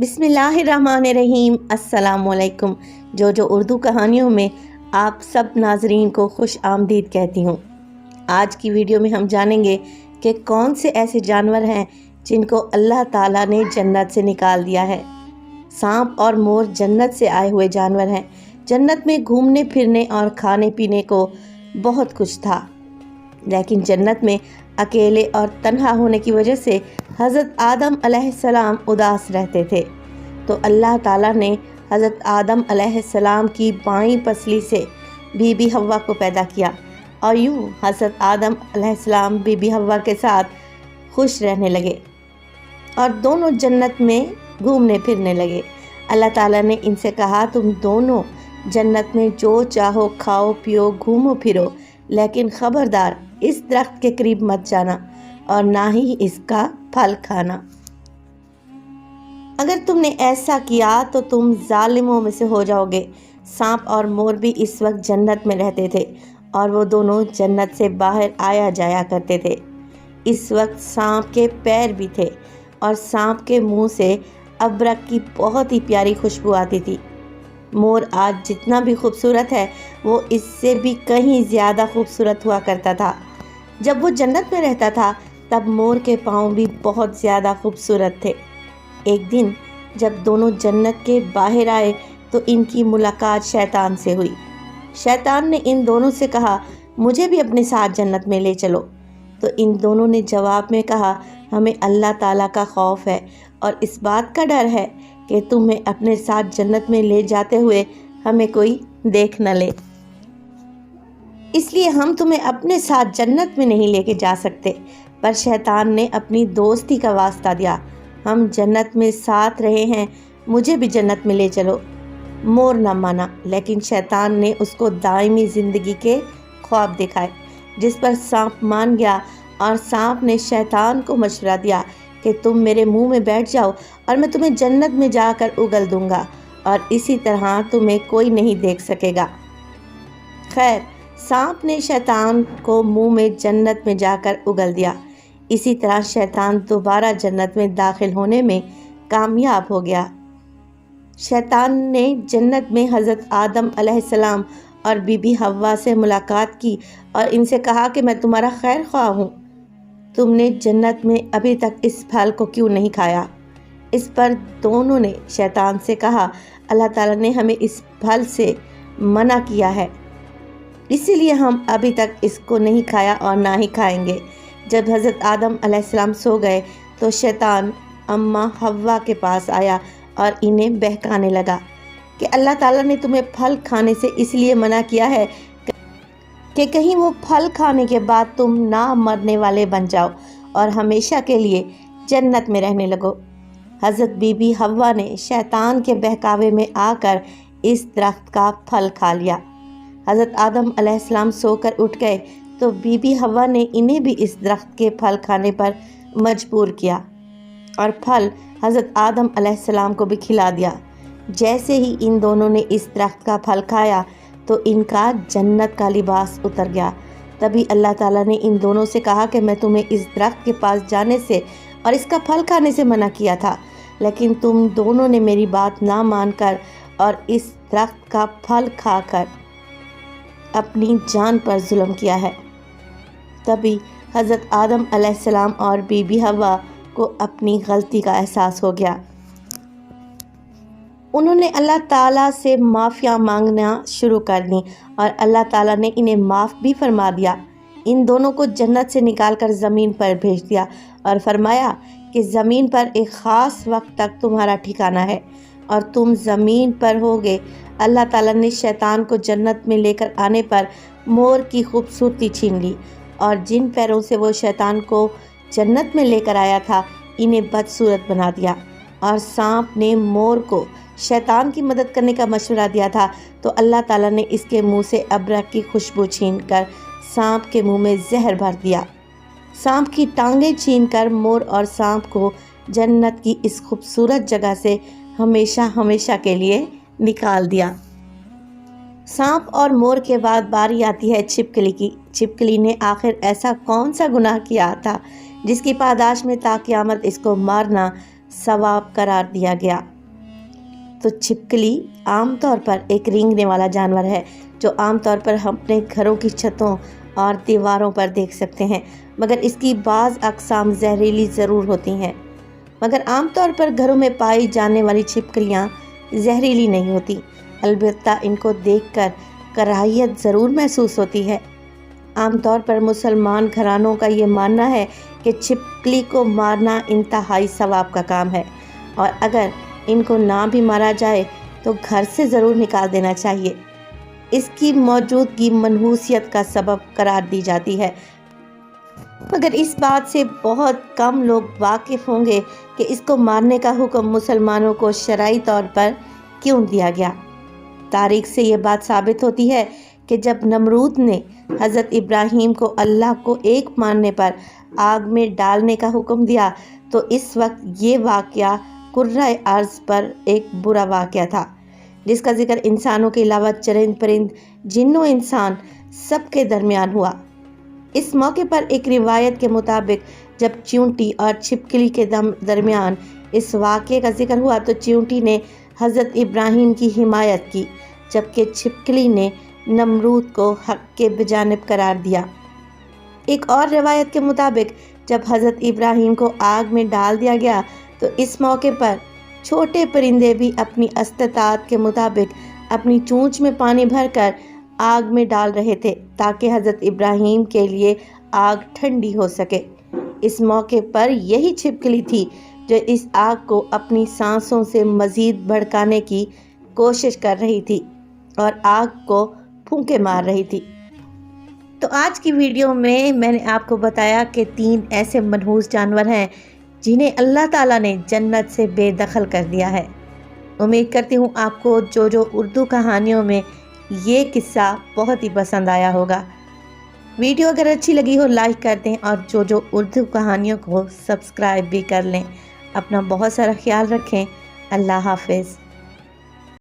बिस्मिल्लाहिर्रहमानिर्रहीम। अस्सलामुअलैकुम। जो उर्दू कहानियों में आप सब नाजरीन को खुश आमदीद कहती हूँ। आज की वीडियो में हम जानेंगे कि कौन से ऐसे जानवर हैं जिनको अल्लाह ताला ने जन्नत से निकाल दिया है। सांप और मोर जन्नत से आए हुए जानवर हैं। जन्नत में घूमने फिरने और खाने पीने को बहुत कुछ था, लेकिन जन्नत में अकेले और तन्हा होने की वजह से हज़रत आदम अलैहिस्सलाम उदास रहते थे। तो अल्लाह ताला ने हज़रत आदम अलैहिस्सलाम की बाईं पसली से बीबी हव्वा को पैदा किया और यूँ हज़रत आदम अलैहिस्सलाम बीबी हव्वा के साथ खुश रहने लगे और दोनों जन्नत में घूमने फिरने लगे। अल्लाह ताला ने इनसे कहा, तुम दोनों जन्नत में जो चाहो खाओ पियो घूमो फिरो, लेकिन ख़बरदार इस दरख्त के करीब मत जाना और ना ही इसका फल खाना। अगर तुमने ऐसा किया तो तुम जालिमों में से हो जाओगे। सांप और मोर भी इस वक्त जन्नत में रहते थे और वो दोनों जन्नत से बाहर आया जाया करते थे। इस वक्त सांप के पैर भी थे और सांप के मुंह से अबरक की बहुत ही प्यारी खुशबू आती थी। मोर आज जितना भी खूबसूरत है वो इससे भी कहीं ज़्यादा खूबसूरत हुआ करता था। जब वो जन्नत में रहता था तब मोर के पाँव भी बहुत ज़्यादा खूबसूरत थे। एक दिन जब दोनों जन्नत के बाहर आए तो इनकी मुलाकात शैतान से हुई। शैतान ने इन दोनों से कहा, मुझे भी अपने साथ जन्नत में ले चलो। तो इन दोनों ने जवाब में कहा, हमें अल्लाह ताला का खौफ है और इस बात का डर है कि तुम्हें अपने साथ जन्नत में ले जाते हुए हमें कोई देख न ले, इसलिए हम तुम्हें अपने साथ जन्नत में नहीं लेके जा सकते। पर शैतान ने अपनी दोस्ती का वास्ता दिया, हम जन्नत में साथ रहे हैं, मुझे भी जन्नत में ले चलो। मोर न माना, लेकिन शैतान ने उसको दायमी ज़िंदगी के ख्वाब दिखाए, जिस पर सांप मान गया और सांप ने शैतान को मशवरा दिया कि तुम मेरे मुंह में बैठ जाओ और मैं तुम्हें जन्नत में जाकर उगल दूंगा और इसी तरह तुम्हें कोई नहीं देख सकेगा। खैर, सांप ने शैतान को मुंह में जन्नत में जाकर उगल दिया। इसी तरह शैतान दोबारा जन्नत में दाखिल होने में कामयाब हो गया। शैतान ने जन्नत में हज़रत आदम अलैहिस्सलाम और बीबी हव्वा से मुलाकात की और इनसे कहा कि मैं तुम्हारा खैर ख्वाह हूँ, तुमने जन्नत में अभी तक इस फल को क्यों नहीं खाया। इस पर दोनों ने शैतान से कहा, अल्लाह ताला ने हमें इस फल से मना किया है, इसीलिए हम अभी तक इसको नहीं खाया और ना ही खाएंगे। जब हज़रत आदम अलैहिस्सलाम सो गए तो शैतान अम्मा हव्वा के पास आया और इन्हें बहकाने लगा कि अल्लाह ताला ने तुम्हें फल खाने से इसलिए मना किया है कि कहीं वो फल खाने के बाद तुम ना मरने वाले बन जाओ और हमेशा के लिए जन्नत में रहने लगो। हज़रत बीबी हव्वा ने शैतान के बहकावे में आकर इस दरख्त का फल खा लिया। हज़रत आदम अलैहिस्सलाम सोकर उठ गए तो बीबी हव्वा ने इन्हें भी इस दरख्त के फल खाने पर मजबूर किया और फल हज़रत आदम अलैहिस्सलाम को भी खिला दिया। जैसे ही इन दोनों ने इस दरख्त का फल खाया तो इनका जन्नत का लिबास उतर गया। तभी अल्लाह ताला ने इन दोनों से कहा कि मैं तुम्हें इस दरख्त के पास जाने से और इसका फल खाने से मना किया था, लेकिन तुम दोनों ने मेरी बात ना मानकर और इस दरख्त का फल खाकर अपनी जान पर जुल्म किया है। तभी हज़रत आदम अलैहिस्सलाम और बीबी हव्वा को अपनी गलती का एहसास हो गया। उन्होंने अल्लाह ताला से माफ़िया मांगना शुरू कर दी और अल्लाह ताला ने इन्हें माफ़ भी फरमा दिया। इन दोनों को जन्नत से निकालकर ज़मीन पर भेज दिया और फरमाया कि ज़मीन पर एक ख़ास वक्त तक तुम्हारा ठिकाना है और तुम ज़मीन पर होगे। अल्लाह ताला ने शैतान को जन्नत में लेकर आने पर मोर की खूबसूरती छीन ली और जिन पैरों से वो शैतान को जन्नत में लेकर आया था इन्हें बदसूरत बना दिया। और सांप ने मोर को शैतान की मदद करने का मशवरा दिया था तो अल्लाह ताला ने इसके मुंह से अबरक की खुशबू छीनकर सांप के मुंह में जहर भर दिया। सांप की टांगें छीनकर मोर और सांप को जन्नत की इस खूबसूरत जगह से हमेशा हमेशा के लिए निकाल दिया। सांप और मोर के बाद बारी आती है छिपकली की। छिपकली ने आखिर ऐसा कौन सा गुनाह किया था जिसकी पादाश में ता क़यामत इसको मारना, ثواب قرار دیا گیا۔ تو چھپکلی عام طور پر ایک رینگنے والا جانور ہے جو عام طور پر ہم اپنے گھروں کی چھتوں اور دیواروں پر دیکھ سکتے ہیں، مگر اس کی بعض اقسام زہریلی ضرور ہوتی ہیں، مگر عام طور پر گھروں میں پائی جانے والی چھپکلیاں زہریلی نہیں ہوتی، البتہ ان کو دیکھ کر کراہیت ضرور محسوس ہوتی ہے۔ عام طور پر مسلمان گھرانوں کا یہ ماننا ہے کہ چھپکلی کو مارنا انتہائی ثواب کا کام ہے، اور اگر ان کو نہ بھی مارا جائے تو گھر سے ضرور نکال دینا چاہیے۔ اس کی موجودگی منحوسیت کا سبب قرار دی جاتی ہے، مگر اس بات سے بہت کم لوگ واقف ہوں گے کہ اس کو مارنے کا حکم مسلمانوں کو شرعی طور پر کیوں دیا گیا۔ تاریخ سے یہ بات ثابت ہوتی ہے کہ جب نمرود نے حضرت ابراہیم کو اللہ کو ایک ماننے پر آگ میں ڈالنے کا حکم دیا تو اس وقت یہ واقعہ کرۂ ارض پر ایک برا واقعہ تھا، جس کا ذکر انسانوں کے علاوہ چرند پرند، جن و انسان سب کے درمیان ہوا۔ اس موقع پر ایک روایت کے مطابق جب چیونٹی اور چھپکلی کے درمیان اس واقعے کا ذکر ہوا تو چیونٹی نے حضرت ابراہیم کی حمایت کی، جبکہ چھپکلی نے نمرود کو حق کے بجانب قرار دیا۔ ایک اور روایت کے مطابق جب حضرت ابراہیم کو آگ میں ڈال دیا گیا تو اس موقع پر چھوٹے پرندے بھی اپنی استطاعت کے مطابق اپنی چونچ میں پانی بھر کر آگ میں ڈال رہے تھے تاکہ حضرت ابراہیم کے لیے آگ ٹھنڈی ہو سکے۔ اس موقع پر یہی چھپکلی تھی جو اس آگ کو اپنی سانسوں سے مزید بھڑکانے کی کوشش کر رہی تھی اور آگ کو پھونکے مار رہی تھی۔ تو آج کی ویڈیو میں نے آپ کو بتایا کہ 3 ایسے منحوس جانور ہیں جنہیں اللہ تعالیٰ نے جنت سے بے دخل کر دیا ہے۔ امید کرتی ہوں آپ کو جو اردو کہانیوں میں یہ قصہ بہت ہی پسند آیا ہوگا۔ ویڈیو اگر اچھی لگی ہو لائک کر دیں اور جو اردو کہانیوں کو سبسکرائب بھی کر لیں۔ اپنا بہت سارا خیال رکھیں۔ اللہ حافظ۔